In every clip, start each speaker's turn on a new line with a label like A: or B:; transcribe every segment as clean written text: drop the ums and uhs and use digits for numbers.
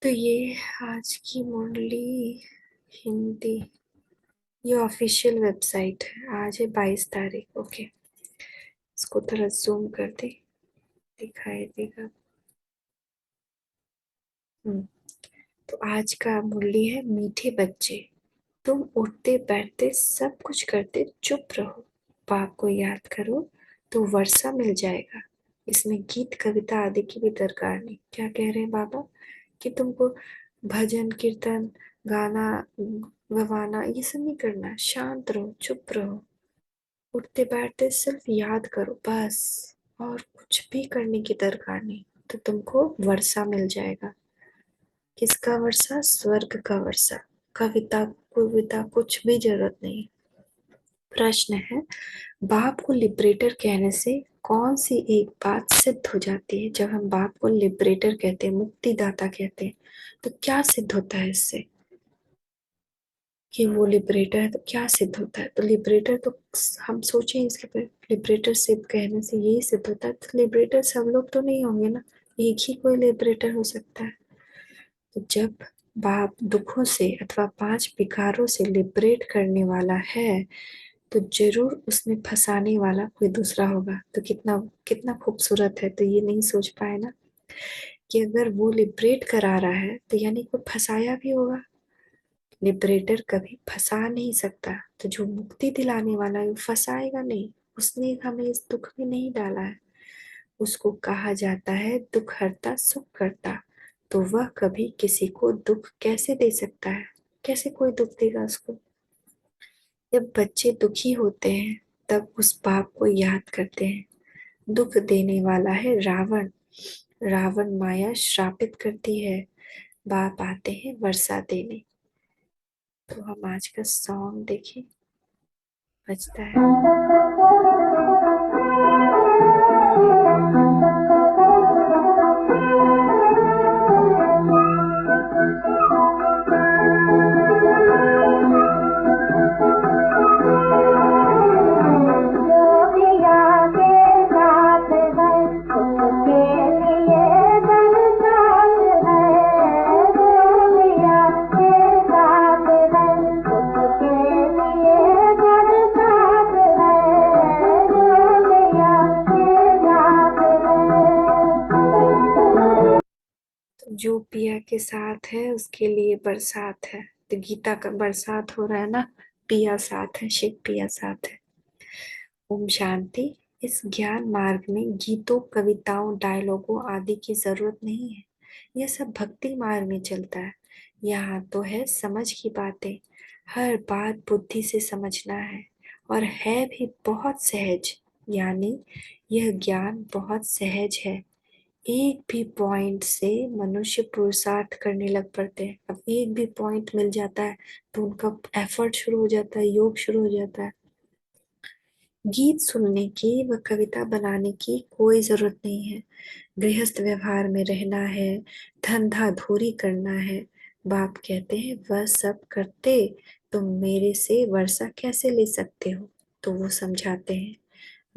A: तो ये आज की मुरली हिंदी, ये ऑफिशियल वेबसाइट है। आज है 22 तारीख। ओके, इसको थोड़ा जूम कर दे, दिखाई देगा। तो आज का मुरली है मीठे बच्चे, तुम उठते बैठते सब कुछ करते चुप रहो, बाप को याद करो तो वर्षा मिल जाएगा। इसमें गीत कविता आदि की भी दरकार नहीं। क्या कह रहे हैं बाबा कि तुमको भजन कीर्तन गाना गवाना ये सब नहीं करना, शांत रहो, चुप रहो, उठते बैठते सिर्फ याद करो बस, और कुछ भी करने की दरकार नहीं, तो तुमको वर्षा मिल जाएगा। किसका वर्षा? स्वर्ग का वर्षा। कविता कविता कुछ भी जरूरत नहीं। प्रश्न है, बाप को लिबरेटर कहने से कौन सी एक बात सिद्ध हो जाती है? जब हम बाप को लिबरेटर कहते हैं, मुक्तिदाता कहते हैं, तो क्या सिद्ध होता है इससे कि वो लिबरेटर है? तो क्या सिद्ध होता है? तो लिबरेटर तो हम सोचें इसके पर, लिबरेटर सिद्ध कहने से यही सिद्ध होता है, तो लिबरेटर सब लोग तो नहीं होंगे ना, एक ही कोई लिबरेटर हो सकता है। तो जब बाप दुखों से अथवा 5 विकारों से लिबरेट करने वाला है, तो जरूर उसमें फंसाने वाला कोई दूसरा होगा। तो कितना कितना खूबसूरत है। तो ये नहीं सोच पाए ना कि अगर वो लिबरेट करा रहा है तो यानी कोई फंसाया भी होगा। लिबरेटर कभी फंसा नहीं सकता, तो जो मुक्ति दिलाने वाला है वो फंसाएगा नहीं। उसने हमें इस दुख में नहीं डाला है। उसको कहा जाता है दुख हरता सुख करता, तो वह कभी किसी को दुख कैसे दे सकता है? कैसे कोई दुख देगा उसको? जब बच्चे दुखी होते हैं तब उस बाप को याद करते हैं। दुख देने वाला है रावण। रावण माया श्रापित करती है, बाप आते हैं वर्षा देने। तो हम आज का सॉन्ग देखें, बजता है। जो पिया के साथ है उसके लिए बरसात है। तो गीता का बरसात हो रहा है ना, पिया साथ है, शिव पिया साथ है। ओम शांति। इस ज्ञान मार्ग में गीतों कविताओं डायलॉगों आदि की जरूरत नहीं है। यह सब भक्ति मार्ग में चलता है। यहाँ तो है समझ की बातें। हर बात बुद्धि से समझना है, और है भी बहुत सहज। यानी यह ज्ञान बहुत सहज है। एक भी पॉइंट से मनुष्य पुरुषार्थ करने लग पड़ते हैं। अब एक भी पॉइंट मिल जाता है तो उनका एफर्ट शुरू हो जाता है, योग शुरू हो जाता है। गीत सुनने की व कविता बनाने की कोई जरूरत नहीं है। गृहस्थ व्यवहार में रहना है, धंधा धूरी करना है। बाप कहते हैं वह सब करते तुम मेरे से वर्षा कैसे ले सकते हो? तो वो समझाते हैं,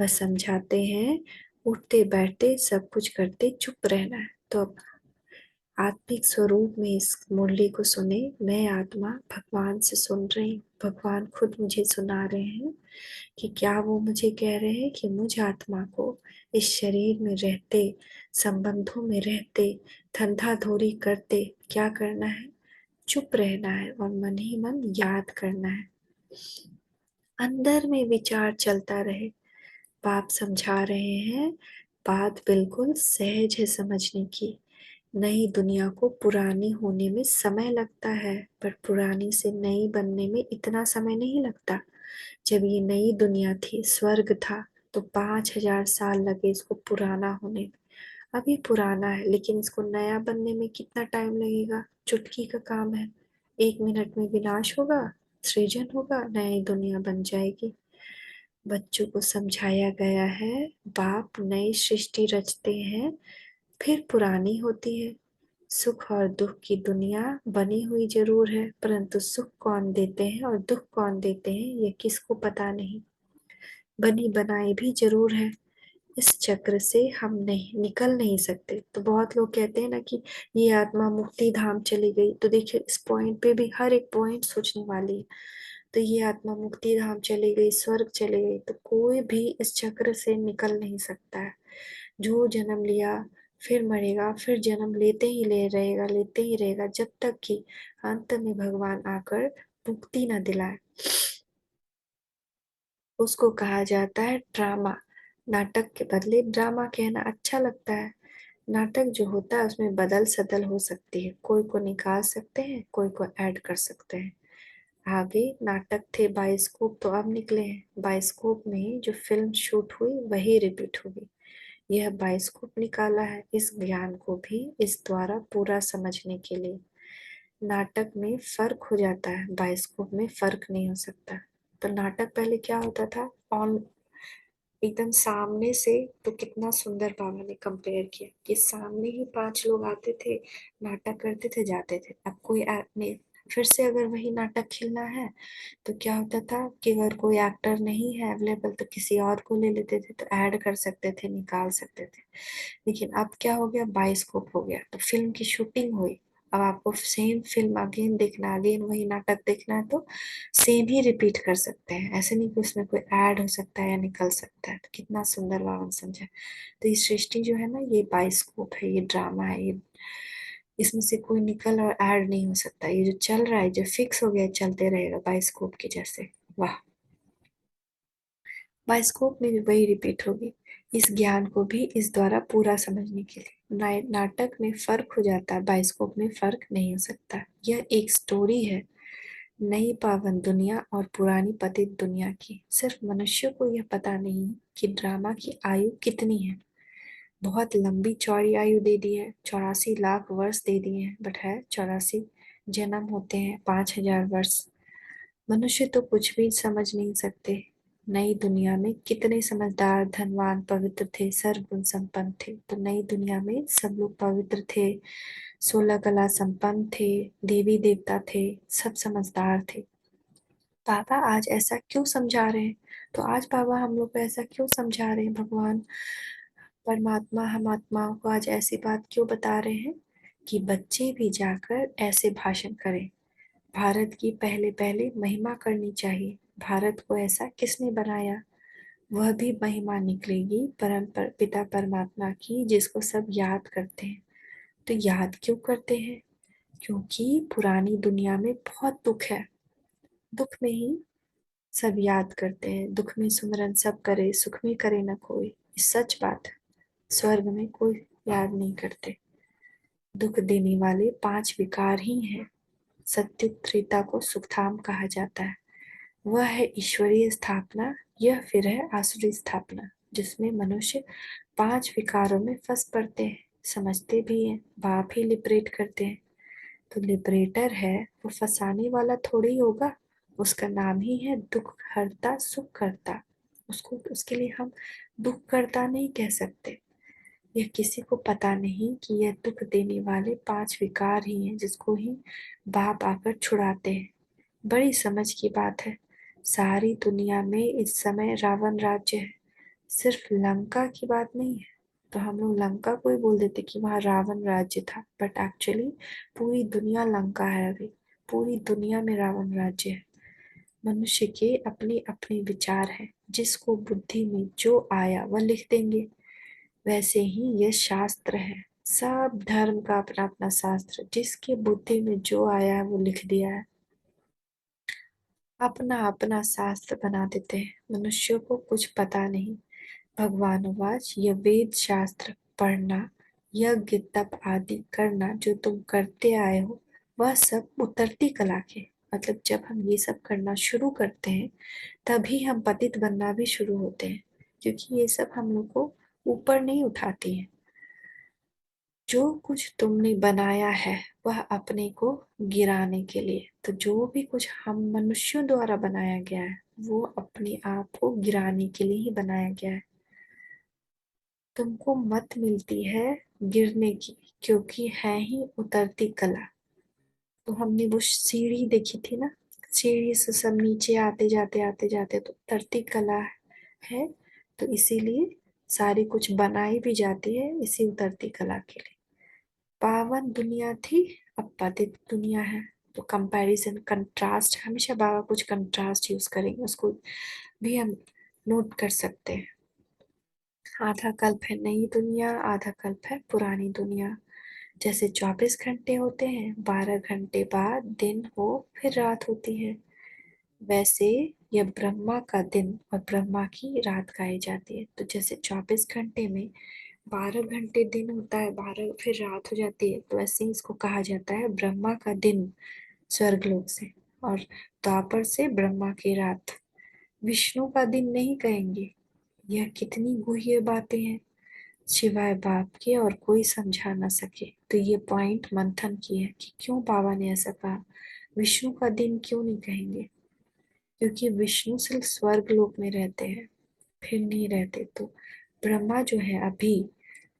A: वह समझाते हैं उठते बैठते सब कुछ करते चुप रहना है। तो अब आत्मिक स्वरूप में इस मुरली को सुने। मैं आत्मा भगवान से सुन रही हूँ, भगवान खुद मुझे सुना रहे हैं कि क्या वो मुझे कह रहे हैं कि मुझ आत्मा को इस शरीर में रहते, संबंधों में रहते, धंधाधोरी करते क्या करना है? चुप रहना है और मन ही मन याद करना है। अंदर में विचार चलता रहे। बाप समझा रहे हैं, बात बिल्कुल सहज है समझने की। नई दुनिया को पुरानी होने में समय लगता है, पर पुरानी से नई बनने में इतना समय नहीं लगता। जब ये नई दुनिया थी, स्वर्ग था, तो 5,000 साल लगे इसको पुराना होने में। अभी पुराना है लेकिन इसको नया बनने में कितना टाइम लगेगा? चुटकी का काम है। 1 मिनट में विनाश होगा, सृजन होगा, नई दुनिया बन जाएगी। बच्चों को समझाया गया है, बाप नई सृष्टि रचते हैं, फिर पुरानी होती है। सुख और दुख की दुनिया बनी हुई जरूर है, परंतु सुख कौन देते हैं और दुख कौन देते हैं ये किसको पता नहीं। बनी बनाई भी जरूर है, इस चक्र से हम नहीं निकल नहीं सकते। तो बहुत लोग कहते हैं ना कि ये आत्मा मुक्ति धाम चली गई, तो देखिए इस पॉइंट पे भी हर एक पॉइंट सोचने वाली है। तो ये आत्मा मुक्ति धाम चली गई, स्वर्ग चली गई, तो कोई भी इस चक्र से निकल नहीं सकता है। जो जन्म लिया फिर मरेगा, फिर जन्म लेते ही ले रहेगा, लेते ही रहेगा, जब तक कि अंत में भगवान आकर मुक्ति न दिलाए। उसको कहा जाता है ड्रामा। नाटक के बदले ड्रामा कहना अच्छा लगता है। नाटक जो होता है उसमें बदल सदल हो सकती है, कोई को निकाल सकते हैं, कोई को ऐड कर सकते हैं। आगे नाटक थे बाइस्कोप, तो अब निकले हैं बाइस्कोप में जो फिल्म शूट हुई वही रिपीट होगी। यह बाइस्कोप निकाला है इस ज्ञान को भी इस द्वारा पूरा समझने के लिए। नाटक में फर्क हो जाता है, बाइस्कोप में फर्क नहीं हो सकता। तो नाटक पहले क्या होता था, ऑन एकदम सामने से, तो कितना सुंदर बाबा ने कंपेयर किया कि सामने ही 5 लोग आते थे, नाटक करते थे, जाते थे। अब कोई ने फिर से अगर वही नाटक खेलना है तो क्या होता था कि अगर कोई एक्टर नहीं है अवेलेबल तो किसी और को ले लेते थे, तो ऐड कर सकते थे, निकाल सकते थे। लेकिन अब क्या हो गया, बाइस्कोप हो गया, तो फिल्म की शूटिंग हुई। अब आपको सेम फिल्म अगेन देखना, अगेन वही नाटक देखना है तो सेम ही रिपीट कर सकते हैं। ऐसे नहीं कि उसमें कोई ऐड हो सकता है या निकल सकता है। तो कितना सुंदर बाबा समझा। तो ये सृष्टि जो है ना, ये बाइस्कोप है, ये ड्रामा है, ये इसमें से कोई निकल और ऐड नहीं हो सकता। ये जो चल रहा है, जो फिक्स हो गया, चलते रहेगा बाइस्कोप के जैसे। वाह। बाइस्कोप में भी वही रिपीट होगी। इस ज्ञान को भी इस द्वारा पूरा समझने के लिए नाटक में फर्क हो जाता है, बाइस्कोप में फर्क नहीं हो सकता। यह एक स्टोरी है, नई पावन दुनिया और पुरानी पतित दुनिया की। सिर्फ मनुष्य को यह पता नहीं कि ड्रामा की आयु कितनी है। बहुत लंबी चौड़ी आयु दे दी है, 84 लाख वर्ष दे दिए हैं, बट है 84 जन्म होते हैं, 5,000 वर्ष। मनुष्य तो कुछ भी समझ नहीं सकते। नई दुनिया में कितने समझदार, धनवान, पवित्र थे, सर्वगुण संपन्न थे। तो नई दुनिया में सब लोग पवित्र थे, 16 कला संपन्न थे, देवी देवता थे, सब समझदार थे। बाबा आज ऐसा क्यों समझा रहे हैं? तो आज बाबा हम लोग को ऐसा क्यों समझा रहे हैं? भगवान परमात्मा हम आत्माओं को आज ऐसी बात क्यों बता रहे हैं कि बच्चे भी जाकर ऐसे भाषण करें। भारत की पहले पहले महिमा करनी चाहिए। भारत को ऐसा किसने बनाया, वह भी महिमा निकलेगी पिता परमात्मा की, जिसको सब याद करते हैं। तो याद क्यों करते हैं? क्योंकि पुरानी दुनिया में बहुत दुख है, दुख में ही सब याद करते हैं। दुख में सुमिरन सब करे, सुख में करे न कोई, ये सच बात है। स्वर्ग में कोई याद नहीं करते। दुख देने वाले 5 विकार ही हैं। सत्युग त्रेता को सुखधाम कहा जाता है। वह है ईश्वरीय स्थापना, यह फिर है आसुरी स्थापना, जिसमें मनुष्य 5 विकारों में फंस पड़ते हैं। समझते भी हैं, बाप ही लिबरेट करते हैं। तो लिबरेटर है, वो फंसाने वाला थोड़ी होगा। उसका नाम ही है दुख हरता सुख करता। उसको उसके लिए हम दुख करता नहीं कह सकते। यह किसी को पता नहीं कि यह दुख देने वाले 5 विकार ही हैं, जिसको ही बाप आकर छुड़ाते हैं। बड़ी समझ की बात है। सारी दुनिया में इस समय रावण राज्य है, सिर्फ लंका की बात नहीं है। तो हम लोग लंका को ही बोल देते कि वहाँ रावण राज्य था, बट एक्चुअली पूरी दुनिया लंका है अभी। पूरी दुनिया में रावण राज्य है। मनुष्य के अपने अपने विचार हैं, जिसको बुद्धि में जो आया वह लिख देंगे। वैसे ही ये शास्त्र है, सब धर्म का अपना अपना शास्त्र, जिसके बुद्धि में जो आया है वो लिख दिया है। अपना अपना शास्त्र बना देते हैं, मनुष्यों को कुछ पता नहीं। भगवान वाच, यह वेद शास्त्र पढ़ना, यज्ञ तप आदि करना जो तुम करते आए हो, वह सब उतरती कला के। मतलब जब हम ये सब करना शुरू करते हैं तभी हम पतित बनना भी शुरू होते हैं, क्योंकि ये सब हम लोग को ऊपर नहीं उठाती है। जो कुछ तुमने बनाया है वह अपने को गिराने के लिए, तो जो भी कुछ हम मनुष्यों द्वारा बनाया गया है वो अपने आप को गिराने के लिए ही बनाया गया है। तुमको मत मिलती है गिरने की, क्योंकि है ही उतरती कला। तो हमने वो सीढ़ी देखी थी ना, सीढ़ी से सब नीचे आते जाते तो उतरती कला है। तो इसीलिए सारी कुछ बनाई भी जाती है इसी उतरती कला के लिए। पावन दुनिया थी, अब पतित दुनिया है। तो कंपैरिजन, कंट्रास्ट, हमेशा बाबा कुछ कंट्रास्ट यूज करेंगे, उसको भी हम नोट कर सकते हैं। आधा कल्प है नई दुनिया, आधा कल्प है पुरानी दुनिया। जैसे 24 घंटे होते हैं, 12 घंटे बाद दिन हो फिर रात होती है, वैसे यह ब्रह्मा का दिन और ब्रह्मा की रात गाई जाती है। तो जैसे 24 घंटे में 12 घंटे दिन होता है, 12 फिर रात हो जाती है, तो ऐसे ही इसको कहा जाता है ब्रह्मा का दिन स्वर्गलोक से, और द्वापर से ब्रह्मा की रात। विष्णु का दिन नहीं कहेंगे। यह कितनी गुह्य बातें हैं, सिवाय बाप के और कोई समझा न सके। तो ये पॉइंट मंथन की है कि क्यों बाबा ने ऐसा कहा, विष्णु का दिन क्यों नहीं कहेंगे, क्योंकि विष्णु सिर्फ स्वर्ग लोक में रहते हैं, फिर नहीं रहते। तो ब्रह्मा जो है अभी,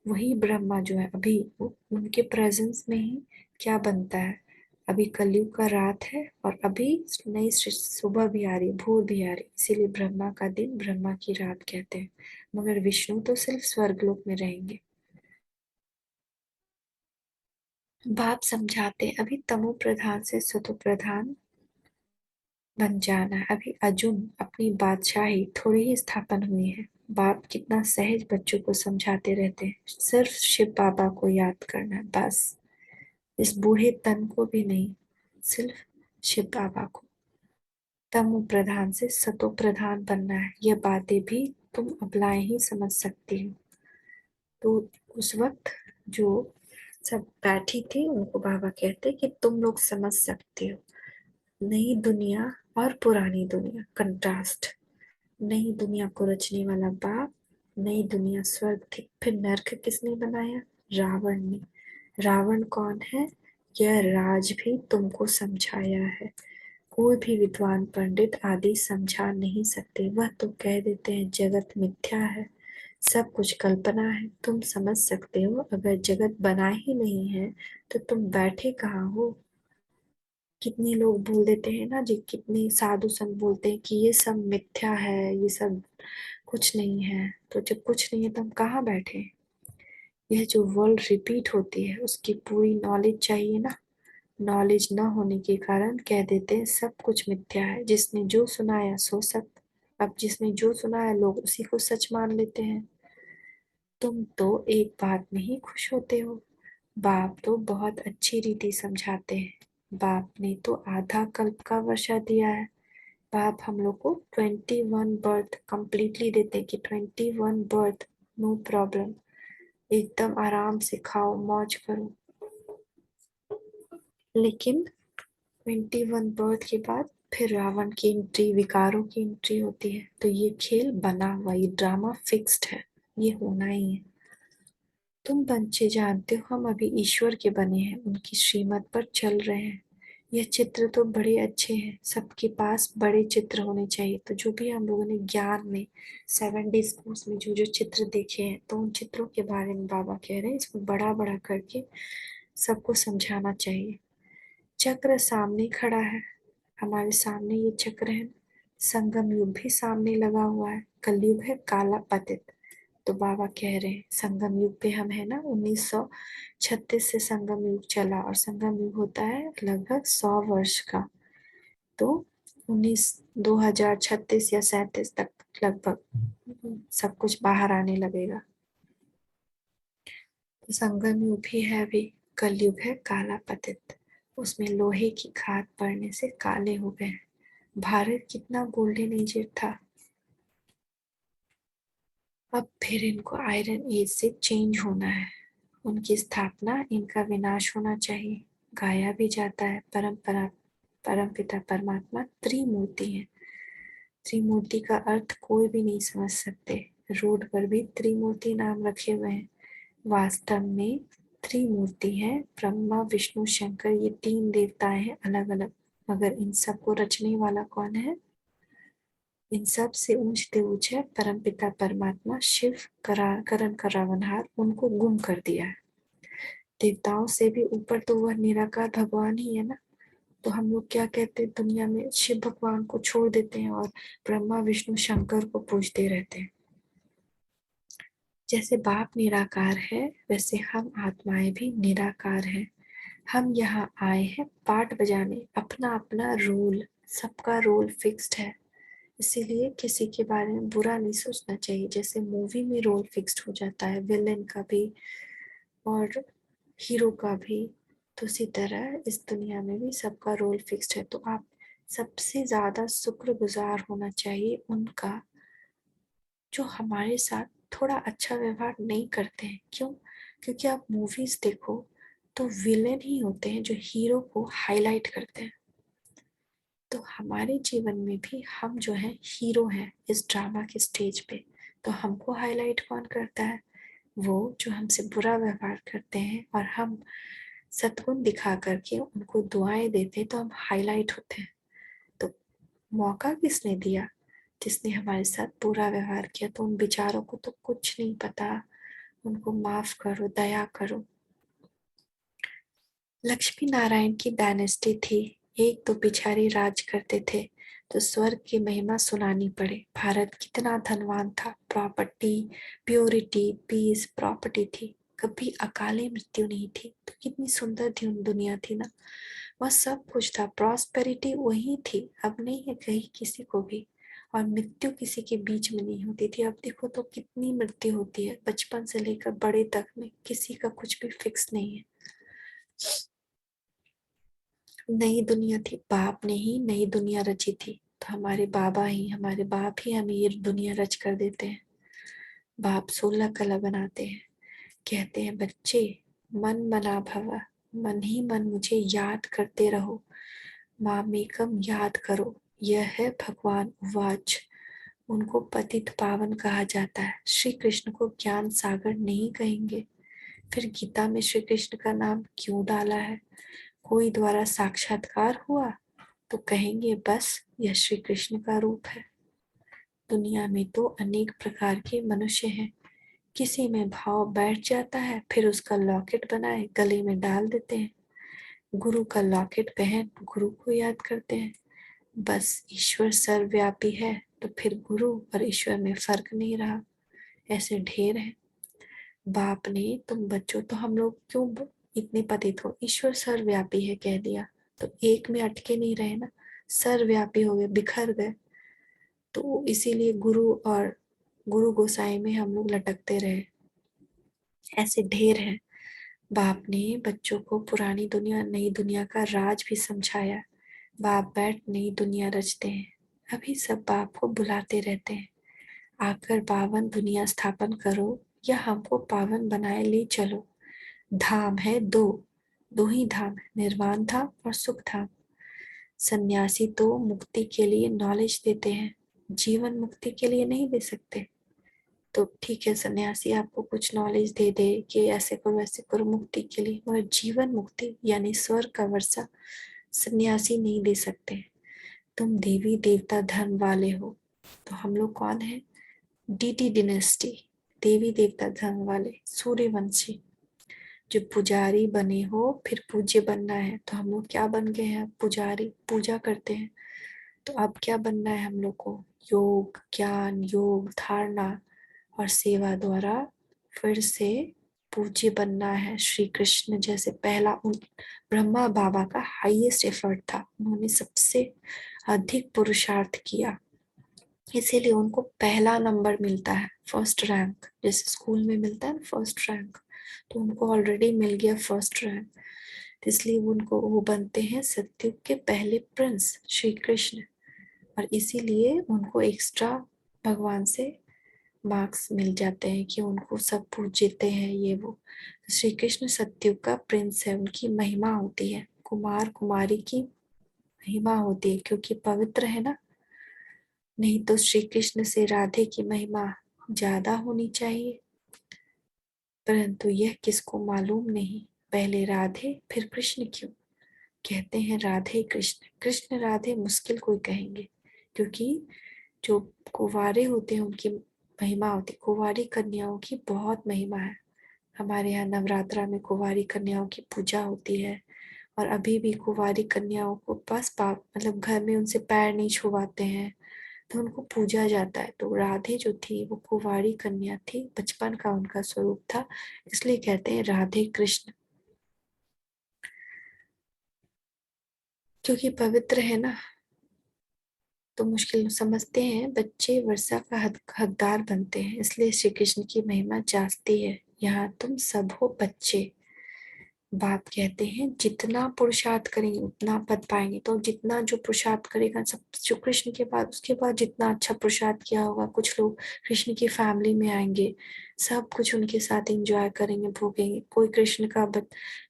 A: वही ब्रह्मा जो है अभी, उनके प्रेजेंस में ही क्या बनता है। अभी कलयुग का रात है और अभी नई सुबह भी आ रही है, भोर भी आ रही है, इसीलिए ब्रह्मा का दिन ब्रह्मा की रात कहते हैं। मगर विष्णु तो सिर्फ स्वर्गलोक में रहेंगे। बाप समझाते हैं, अभी तमो प्रधान से सतो प्रधान बन जाना है। अभी अर्जुन अपनी बादशाही थोड़ी ही स्थापन हुई है। बाप कितना सहज बच्चों को समझाते रहते हैं, सिर्फ शिव बाबा को याद करना है बस। इस बूढ़े तन को भी नहीं, सिर्फ शिव बाबा को। तमो प्रधान से सतो प्रधान बनना है, यह बातें भी तुम अबलाएं ही समझ सकती हो। तो उस वक्त जो सब बैठी थी उनको बाबा कहते कि तुम लोग समझ सकते हो। नई दुनिया और पुरानी दुनिया, कंट्रास्ट। नई दुनिया को रचने वाला बाप, नई दुनिया स्वर्ग थी, फिर नरक किसने बनाया, रावण ने। रावण कौन है, यह राज भी तुमको समझाया है। कोई भी विद्वान पंडित आदि समझा नहीं सकते, वह तो कह देते हैं जगत मिथ्या है, सब कुछ कल्पना है। तुम समझ सकते हो, अगर जगत बना ही नहीं है तो तुम बैठे कहाँ हो। कितने लोग बोल देते हैं ना जी, कितने साधु संत बोलते हैं कि ये सब मिथ्या है, ये सब कुछ नहीं है। तो जब कुछ नहीं है तो हम कहाँ बैठे। यह जो वर्ल्ड रिपीट होती है उसकी पूरी नॉलेज चाहिए ना। नॉलेज न होने के कारण कह देते हैं सब कुछ मिथ्या है, जिसने जो सुनाया सो सत्य। अब जिसने जो सुनाया लोग उसी को सच मान लेते हैं। तुम तो एक बात में ही खुश होते हो। बाप तो बहुत अच्छी रीति समझाते हैं। बाप ने तो आधा कल्प का वर्षा दिया है। बाप हम लोग को 21 बर्थ कंप्लीटली देते हैं कि 21 बर्थ, नो प्रॉब्लम, एकदम आराम से खाओ मौज करो। लेकिन 21 बर्थ के बाद फिर रावण की एंट्री, विकारों की एंट्री होती है। तो ये खेल बना हुआ, ये ड्रामा फिक्स्ड है, ये होना ही है। तुम बच्चे जानते हो हम अभी ईश्वर के बने हैं, उनकी श्रीमत पर चल रहे हैं। यह चित्र तो बड़े अच्छे हैं, सबके पास बड़े चित्र होने चाहिए। तो जो भी हम लोगों ने ज्ञान में 7 डेज कोर्स में जो जो चित्र देखे हैं, तो उन चित्रों के बारे में बाबा कह रहे हैं इसको बड़ा बड़ा करके सबको समझाना चाहिए। चक्र सामने खड़ा है, हमारे सामने ये चक्र है। संगम युग भी सामने लगा हुआ है, कलयुग है काला पतित। तो बाबा कह रहे हैं संगम युग पे हम है ना, 1936 से संगम युग चला, और संगम युग होता है लगभग 100 वर्ष का। तो 2036 या 37 तक लगभग सब कुछ बाहर आने लगेगा। तो संगम युग भी है अभी, कलयुग है काला पतित। उसमें लोहे की खाद पड़ने से काले हो गए। भारत कितना गोल्डन एज था। अब फिर इनको आयरन एज से चेंज होना है, उनकी स्थापना, इनका विनाश होना चाहिए। गाया भी जाता है परंपरा, परम पिता परमात्मा त्रिमूर्ति है। त्रिमूर्ति का अर्थ कोई भी नहीं समझ सकते, रोड पर भी त्रिमूर्ति नाम रखे हुए हैं। वास्तव में त्रिमूर्ति है, ब्रह्मा विष्णु शंकर, ये 3 देवताएं हैं अलग अलग, मगर इन सबको रचने वाला कौन है। इन सब से ऊंचते ऊंच है परमपिता परमात्मा शिव, करण का रावणहार, उनको गुम कर दिया है। देवताओं से भी ऊपर तो वह निराकार भगवान ही है ना। तो हम लोग क्या कहते हैं, दुनिया में शिव भगवान को छोड़ देते हैं और ब्रह्मा विष्णु शंकर को पूजते रहते हैं। जैसे बाप निराकार है, वैसे हम आत्माएं भी निराकार हैं। हम यहाँ आए हैं पाठ बजाने, अपना अपना रोल, सबका रोल फिक्स्ड है। इसीलिए किसी के बारे में बुरा नहीं सोचना चाहिए। जैसे मूवी में रोल फिक्स्ड हो जाता है, विलेन का भी और हीरो का भी, तो उसी तरह इस दुनिया में भी सबका रोल फिक्स्ड है। तो आप सबसे ज़्यादा शुक्रगुजार होना चाहिए उनका, जो हमारे साथ थोड़ा अच्छा व्यवहार नहीं करते हैं। क्यों? क्योंकि आप मूवीज देखो तो विलेन ही होते हैं जो हीरो को हाईलाइट करते हैं। तो हमारे जीवन में भी हम जो है हीरो हैं इस ड्रामा के स्टेज पे। तो हमको हाईलाइट कौन करता है? वो जो हमसे बुरा व्यवहार करते हैं, और हम सद्गुण दिखा करके उनको दुआएं देते हैं, तो हम हाईलाइट होते हैं। तो मौका किसने दिया? जिसने हमारे साथ बुरा व्यवहार किया। तो उन बेचारों को तो कुछ नहीं पता, उनको माफ करो, दया करो। लक्ष्मी नारायण की डायनेस्टी थी। एक तो पिछारी राज करते थे, तो स्वर्ग की महिमा सुनानी पड़े। भारत कितना धनवान था, प्रॉपर्टी, प्योरिटी, पीस, प्रॉपर्टी थी। कभी अकाले मृत्यु नहीं थी। तो कितनी सुंदर दुनिया थी ना। वह सब कुछ था, प्रॉस्पेरिटी वही थी। अब नहीं है कहीं किसी को भी। और मृत्यु किसी के बीच में नहीं होती थी। अब देखो तो कितनी मृत्यु होती है, बचपन से लेकर बड़े तक में किसी का कुछ भी फिक्स नहीं है। नई दुनिया थी, बाप ने ही नई दुनिया रची थी। तो हमारे बाबा ही, हमारे बाप ही हमें ये दुनिया रच कर देते हैं। बाप 16 कला बनाते हैं, कहते हैं बच्चे मन मना भवा, मन ही मन मुझे याद करते रहो। मामेकम याद करो, यह है भगवान वाच। उनको पतित पावन कहा जाता है। श्री कृष्ण को ज्ञान सागर नहीं कहेंगे। फिर गीता में श्री कृष्ण का नाम क्यों डाला है? कोई द्वारा साक्षात्कार हुआ तो कहेंगे बस यह श्री कृष्ण का रूप है। दुनिया में तो अनेक प्रकार के मनुष्य हैं। किसी में भाव बैठ जाता है, फिर उसका लॉकेट बनाए गले में डाल देते हैं। गुरु का लॉकेट पहन गुरु को याद करते हैं। बस ईश्वर सर्वव्यापी है, तो फिर गुरु और ईश्वर में फर्क नहीं रहा। ऐसे ढेर है। बाप ने तुम बच्चों, तो हम लोग क्यों इतने पतित हो? ईश्वर सर्वव्यापी है कह दिया, तो एक में अटके नहीं रहे ना, सर्वव्यापी हो गए, बिखर गए। तो इसीलिए गुरु और गुरु गोसाई में हम लोग लटकते रहे। ऐसे ढेर हैं। बाप ने बच्चों को पुरानी दुनिया नई दुनिया का राज भी समझाया। बाप बैठ नई दुनिया रचते हैं। अभी सब बाप को बुलाते रहते हैं, आकर पावन दुनिया स्थापन करो, या हमको पावन बनाए ले चलो। धाम है दो, दो ही धाम है, निर्वाण धाम और सुख धाम। सन्यासी तो मुक्ति के लिए नॉलेज देते हैं, जीवन मुक्ति के लिए नहीं दे सकते। तो ठीक है, सन्यासी आपको कुछ नॉलेज दे दे कि ऐसे करो वैसे करो मुक्ति के लिए, मगर जीवन मुक्ति यानी स्वर्ग का वर्षा सन्यासी नहीं दे सकते। तुम देवी देवता धर्म वाले हो, तो हम लोग कौन है? डीटी डिनेस्टी, देवी देवता धर्म वाले सूर्यवंशी। जो पुजारी बने हो, फिर पूज्य बनना है, तो हम लोग क्या बन गए हैं? पुजारी, पूजा करते हैं। तो अब क्या बनना है हम लोग को? योग, ज्ञान, योग, धारणा और सेवा द्वारा फिर से पूज्य बनना है। श्री कृष्ण जैसे पहला, उन ब्रह्मा बाबा का हाईएस्ट एफर्ट था, उन्होंने सबसे अधिक पुरुषार्थ किया, इसीलिए उनको पहला नंबर मिलता है, फर्स्ट रैंक। जैसे स्कूल में मिलता है ना फर्स्ट रैंक, तो उनको ऑलरेडी मिल गया फर्स्ट रैंक। इसलिए उनको वो बनते हैं सत्युग के पहले प्रिंस श्री कृष्ण, और इसीलिए उनको एक्स्ट्रा भगवान से मार्क्स मिल जाते हैं कि उनको सब पूजते हैं ये वो। श्री कृष्ण सत्युग का प्रिंस है, उनकी महिमा होती है, कुमार कुमारी की महिमा होती है, क्योंकि पवित्र है ना। नहीं तो श्री कृष्ण से राधे की महिमा ज्यादा होनी चाहिए, परंतु यह किसको मालूम नहीं। पहले राधे फिर कृष्ण क्यों कहते हैं? राधे कृष्ण, कृष्ण राधे मुश्किल कोई कहेंगे, क्योंकि जो कुंवारे होते हैं उनकी महिमा होती है। कुंवारी कन्याओं की बहुत महिमा है। हमारे यहाँ नवरात्रा में कुंवारी कन्याओं की पूजा होती है, और अभी भी कुंवारी कन्याओं को बस पाप मतलब घर में उनसे पैर नहीं छुवाते हैं, तो उनको पूजा जाता है। तो राधे जो थी वो कुंवारी कन्या थी, बचपन का उनका स्वरूप था, इसलिए कहते हैं राधे कृष्ण, क्योंकि पवित्र है ना। तो मुश्किल समझते हैं बच्चे वर्षा का हकदार बनते हैं, इसलिए श्री कृष्ण की महिमा जास्ती है। यहाँ तुम सब हो बच्चे। बाप कहते हैं जितना पुरुषार्थ करेंगे उतना पद पाएंगे। तो जितना जो पुरुषार्थ करेगा सब जो कृष्ण के बाद, उसके बाद जितना अच्छा पुरुषार्थ किया होगा, कुछ लोग कृष्ण की फैमिली में आएंगे, सब कुछ उनके साथ एंजॉय करेंगे, भोगेंगे। कोई कृष्ण का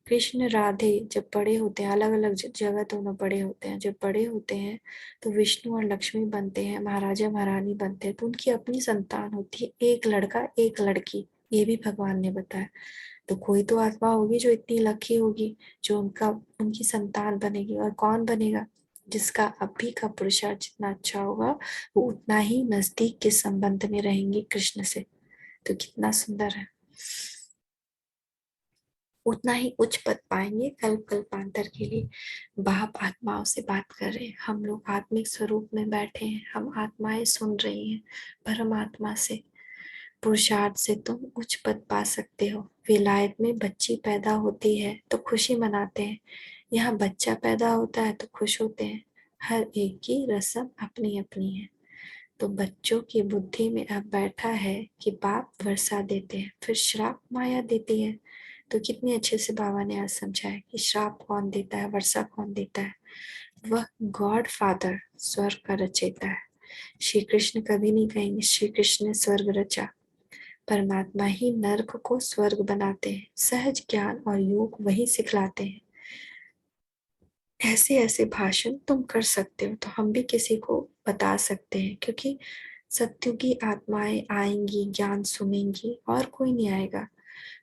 A: कृष्ण राधे जब बड़े होते हैं, अलग अलग जगह दोनों बड़े होते हैं, जब बड़े होते हैं तो विष्णु और लक्ष्मी बनते हैं, महाराजा महारानी बनते हैं, तो उनकी अपनी संतान होती है, एक लड़का एक लड़की, ये भी भगवान ने बताया। तो कोई तो आत्मा होगी जो इतनी लकी होगी, जो उनकी संतान बनेगी। और कौन बनेगा? जिसका अभी का पुरुषार्थ जितना अच्छा होगा, वो उतना ही नजदीक के संबंध में रहेंगे कृष्ण से। तो कितना सुंदर है, उतना ही उच्च पद पाएंगे कल्प कल्पांतर के लिए। बाप आत्माओं से बात कर रहे हैं, हम लोग आत्मिक स्वरूप में बैठे हैं, हम आत्माएं सुन रही हैं परमात्मा से। पुरुषार्थ से तुम उच्च पद पा सकते हो। विलायत में बच्ची पैदा होती है तो खुशी मनाते हैं, यहाँ बच्चा पैदा होता है तो खुश होते हैं। हर एक की रस्म अपनी अपनी है। तो बच्चों की बुद्धि में अब बैठा है कि बाप वर्षा देते हैं, फिर श्राप माया देती है। तो कितने अच्छे से बाबा ने आज समझाया कि श्राप कौन देता है, वर्षा कौन देता है। वह गॉड फादर स्वर्ग का रचयिता है। श्री कृष्ण कभी नहीं कहेंगे श्री कृष्ण ने स्वर्ग रचा। परमात्मा ही नर्क को स्वर्ग बनाते हैं, सहज ज्ञान और योग वही सिखलाते हैं। ऐसे ऐसे भाषण तुम कर सकते हो, तो हम भी किसी को बता सकते हैं, क्योंकि सत्युगी आत्माएं आएंगी, ज्ञान सुनेंगी, और कोई नहीं आएगा।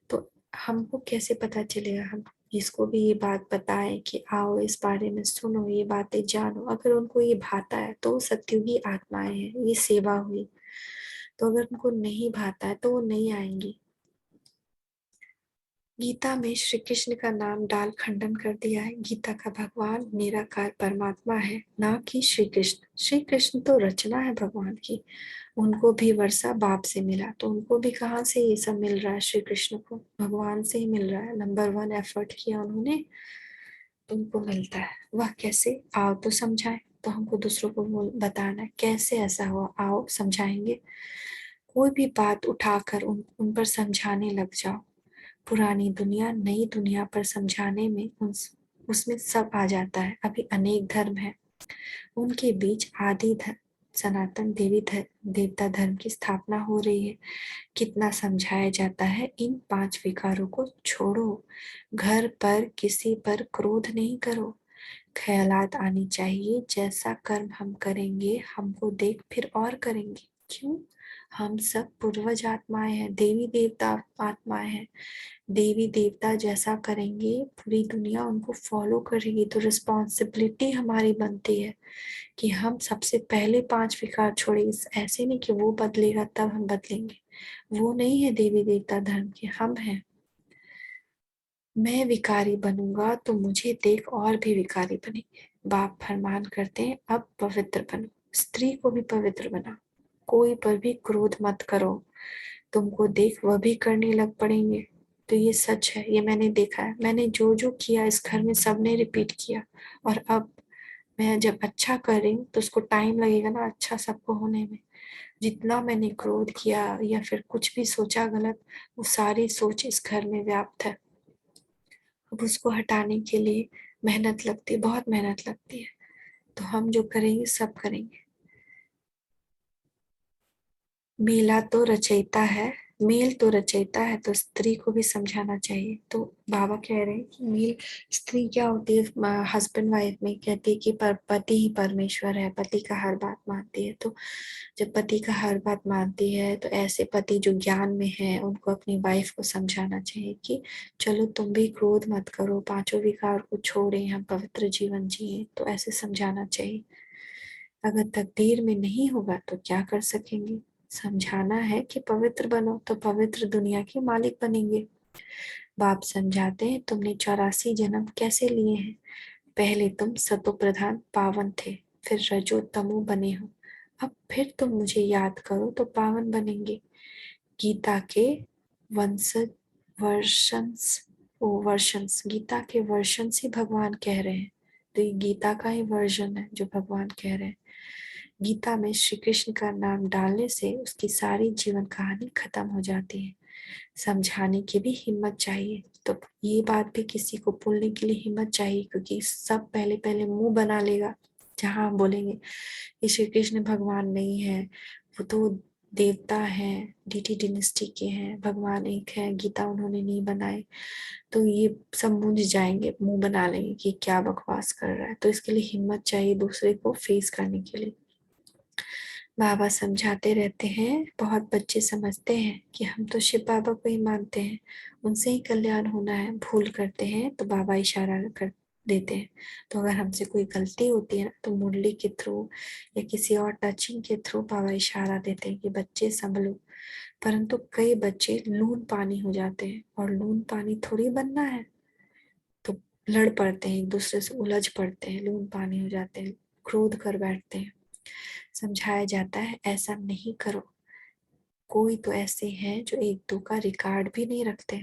A: तो हमको कैसे पता चलेगा? हम जिसको भी ये बात बताएं कि आओ इस बारे में सुनो, ये बातें जानो, अगर उनको ये भाता है तो सत्युगी आत्माएं हैं, ये सेवा हुई। तो अगर उनको नहीं भाता है तो वो नहीं आएंगी। गीता में श्री कृष्ण का नाम डाल खंडन कर दिया है। गीता का भगवान निराकार परमात्मा है, ना कि श्री कृष्ण। श्री कृष्ण तो रचना है भगवान की। उनको भी वर्षा बाप से मिला, तो उनको भी कहाँ से ये सब मिल रहा है? श्री कृष्ण को भगवान से ही मिल रहा है। नंबर 1 एफर्ट किया उन्होंने, तो उनको मिलता है। वह कैसे? आओ तो समझाए। तो हमको दूसरों को बताना है कैसे ऐसा हुआ, आओ समझाएंगे। कोई भी बात उठाकर उन पर समझाने लग जाओ। पुरानी दुनिया नई दुनिया पर समझाने में उसमें सब आ जाता है। अभी अनेक धर्म है, उनके बीच आदि धर्म सनातन देवता धर्म की स्थापना हो रही है। कितना समझाया जाता है, इन 5 विकारों को छोड़ो, घर पर किसी पर क्रोध नहीं करो, ख्यालात आनी चाहिए जैसा कर्म हम करेंगे हमको देख फिर और करेंगे। क्यों? हम सब पूर्वज आत्माएं हैं, देवी देवता आत्माएं हैं। देवी देवता जैसा करेंगे पूरी दुनिया उनको फॉलो करेगी। तो रिस्पॉन्सिबिलिटी हमारी बनती है कि हम सबसे पहले 5 विकार छोड़ेंगे। ऐसे नहीं कि वो बदलेगा तब हम बदलेंगे, वो नहीं है देवी देवता धर्म के, हम हैं। मैं विकारी बनूंगा तो मुझे देख और भी विकारी बनेंगे। बाप फरमान करते हैं अब पवित्र बनो, स्त्री को भी पवित्र बनाओ, कोई पर भी क्रोध मत करो, तुमको देख वह भी करने लग पड़ेंगे। तो ये सच है, ये मैंने देखा है। मैंने जो जो किया इस घर में सबने रिपीट किया। और अब मैं जब अच्छा कर रही हूँ तो उसको टाइम लगेगा ना अच्छा सबको होने में। जितना मैंने क्रोध किया या फिर कुछ भी सोचा गलत, वो सारी सोच इस घर में व्याप्त है। अब उसको हटाने के लिए मेहनत लगती है, बहुत मेहनत लगती है। तो हम जो करेंगे सब करेंगे। मेला तो रचयिता है, मेल तो रचयिता है, तो स्त्री को भी समझाना चाहिए। तो बाबा कह रहे हैं कि मेल स्त्री क्या होती है, हस्बैंड वाइफ में कहती है कि पति ही परमेश्वर है, पति का हर बात मानती है। तो जब पति का हर बात मानती है तो ऐसे पति जो ज्ञान में है उनको अपनी वाइफ को समझाना चाहिए कि चलो तुम भी क्रोध मत करो, 5 विकार को छोड़े, हम पवित्र जीवन जिए। तो ऐसे समझाना चाहिए। अगर तकदीर में नहीं होगा तो क्या कर सकेंगे? समझाना है कि पवित्र बनो, तो पवित्र दुनिया के मालिक बनेंगे। बाप समझाते हैं तुमने 84 जन्म कैसे लिए हैं। पहले तुम सतो प्रधान पावन थे, फिर रजो तमो बने हो, अब फिर तुम मुझे याद करो तो पावन बनेंगे। गीता के वंशज वर्षन्स वर्षन्स गीता के वर्षन्स ही भगवान कह रहे हैं। तो ये गीता का ही वर्जन है जो भगवान कह रहे हैं। गीता में श्री कृष्ण का नाम डालने से उसकी सारी जीवन कहानी खत्म हो जाती है। समझाने की भी हिम्मत चाहिए। तो ये बात भी किसी को बोलने के लिए हिम्मत चाहिए, क्योंकि सब पहले पहले मुंह बना लेगा। जहां हम बोलेंगे कि श्री कृष्ण भगवान नहीं है, वो तो देवता है, डीटी डिनेस्टी के हैं, भगवान एक है, गीता उन्होंने नहीं बनाई, तो ये सब मूंझ जाएंगे, मुंह बना लेंगे कि क्या बकवास कर रहा है। तो इसके लिए हिम्मत चाहिए दूसरे को फेस करने के लिए। बाबा समझाते रहते हैं। बहुत बच्चे समझते हैं कि हम तो शिव बाबा को ही मानते हैं, उनसे ही कल्याण होना है। भूल करते हैं तो बाबा इशारा कर देते हैं। तो अगर हमसे कोई गलती होती है ना, तो मुरली के थ्रू या किसी और टचिंग के थ्रू बाबा इशारा देते हैं कि बच्चे संभलो। परंतु कई बच्चे लून पानी हो जाते हैं, और लून पानी थोड़ी बनना है। तो लड़ पड़ते हैं, एक दूसरे से उलझ पड़ते हैं, लून पानी हो जाते हैं, क्रोध कर बैठते हैं। समझाया जाता है ऐसा नहीं करो। कोई तो ऐसे हैं जो एक दो का रिकॉर्ड भी नहीं रखते।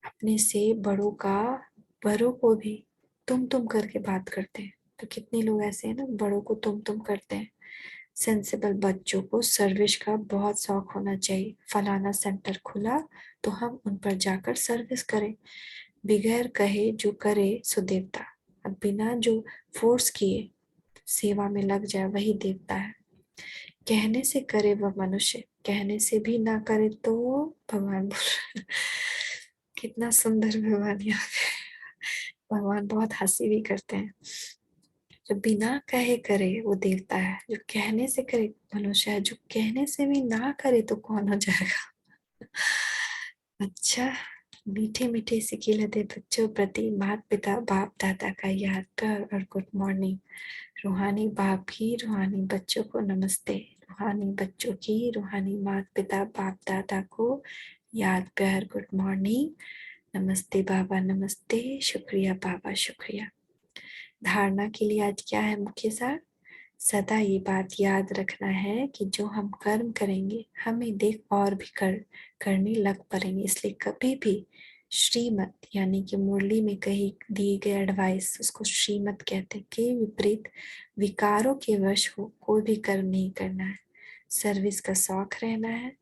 A: अपने से बड़ों को भी तुम करके बात करते हैं। तो कितने लोग ऐसे हैं ना, बड़ों को तुम करते हैं। सेंसिबल बच्चों को सर्विस का बहुत शौक होना चाहिए। फलाना सेंटर खुला तो हम उन पर जाकर सर्विस करें। बगैर कहे जो करे सो देवता। अब बिना जो फोर्स किए सेवा में लग जाए वही देवता है। कहने से करे वह मनुष्य, कहने से भी ना करे तो भगवान बोल। कितना सुंदर भगवान यहाँ पे। भगवान बहुत हंसी भी करते हैं। जो बिना कहे करे वो देवता है, जो कहने से करे मनुष्य है, जो कहने से भी ना करे तो कौन हो जाएगा। अच्छा, मीठे मीठे सिकिलते बच्चों प्रति माता पिता बाप दादा का याद प्यार और गुड मॉर्निंग। रूहानी बाप की रूहानी बच्चों को नमस्ते। रूहानी बच्चों की रूहानी माता पिता बाप दादा को याद प्यार गुड मॉर्निंग। नमस्ते बाबा, नमस्ते, शुक्रिया बाबा, शुक्रिया। धारणा के लिए आज क्या है मुख्य सार? सदा ये बात याद रखना है कि जो हम कर्म करेंगे हमें देख और भी करने लग पड़ेंगे। इसलिए कभी भी श्रीमत यानी कि मुरली में कही दिए गए एडवाइस, उसको श्रीमत कहते हैं, के विपरीत विकारों के वश हो कोई भी कर्म नहीं करना है। सर्विस का शौक रहना है,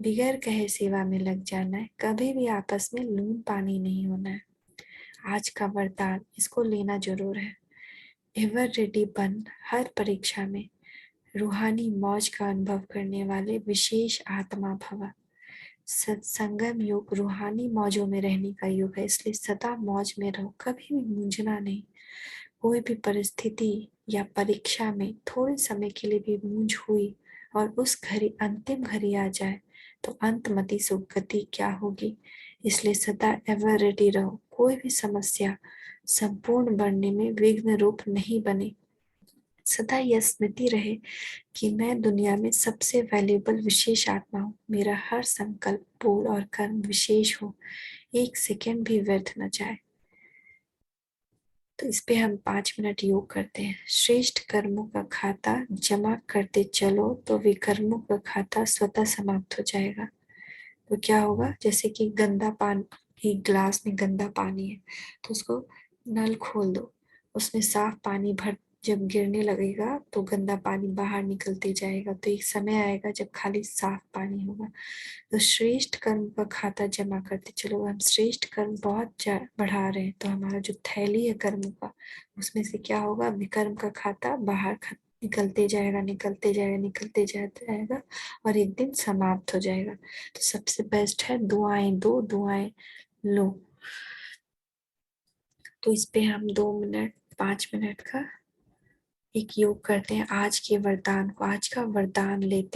A: बिगैर कहे सेवा में लग जाना है, कभी भी आपस में लून पानी नहीं होना है। आज का वरदान इसको लेना जरूर है। एवर रेडी बन हर परीक्षा में रूहानी मौज का अनुभव करने वाले विशेष आत्मा भव। सत्संगम युग रूहानी मौजों में रहने का युग है, इसलिए सदा मौज में रहो, कभी भी मूंझना नहीं। कोई भी परिस्थिति या परीक्षा में थोड़े समय के लिए भी मूंझ हुई और उस घड़ी अंतिम घड़ी आ जाए तो अंतमति सुगति क्या होगी। इसलिए सदा एवर रेडी रहो, कोई भी समस्या संपूर्ण बनने में विघ्न रूप नहीं बने। सदा यह स्मृति रहे कि मैं दुनिया में सबसे वैल्यूएबल विशेष आत्मा हूँ। मेरा हर संकल्प, बोल और कर्म विशेष हो, एक सेकेंड भी व्यर्थ न जाए। तो इस पे हम 5 मिनट योग करते हैं। श्रेष्ठ कर्मों का खाता जमा करते चलो तो विकर्मों का खाता स्वतः समाप्त हो जाएगा। तो क्या होगा, जैसे कि गंदा पानी, एक ग्लास में गंदा पानी है तो उसको नल खोल दो, उसमें साफ पानी भर, जब गिरने लगेगा तो गंदा पानी बाहर निकलते जाएगा। तो एक समय आएगा जब खाली साफ पानी होगा। तो श्रेष्ठ कर्म का खाता जमा करते चलो। हम श्रेष्ठ कर्म बहुत बढ़ा रहे हैं तो हमारा जो थैली है कर्म का, उसमें से क्या होगा, विकर्म का खाता बाहर निकलते जाएगा, निकलते जाएगा, निकलते जाएगा, और एक दिन समाप्त हो जाएगा। तो सबसे बेस्ट है दुआएं दो, दुआएं लो। तो इस पे हम 2 मिनट 5 मिनट का एक योग करते हैं। आज के वरदान को, आज का वरदान लेते हैं।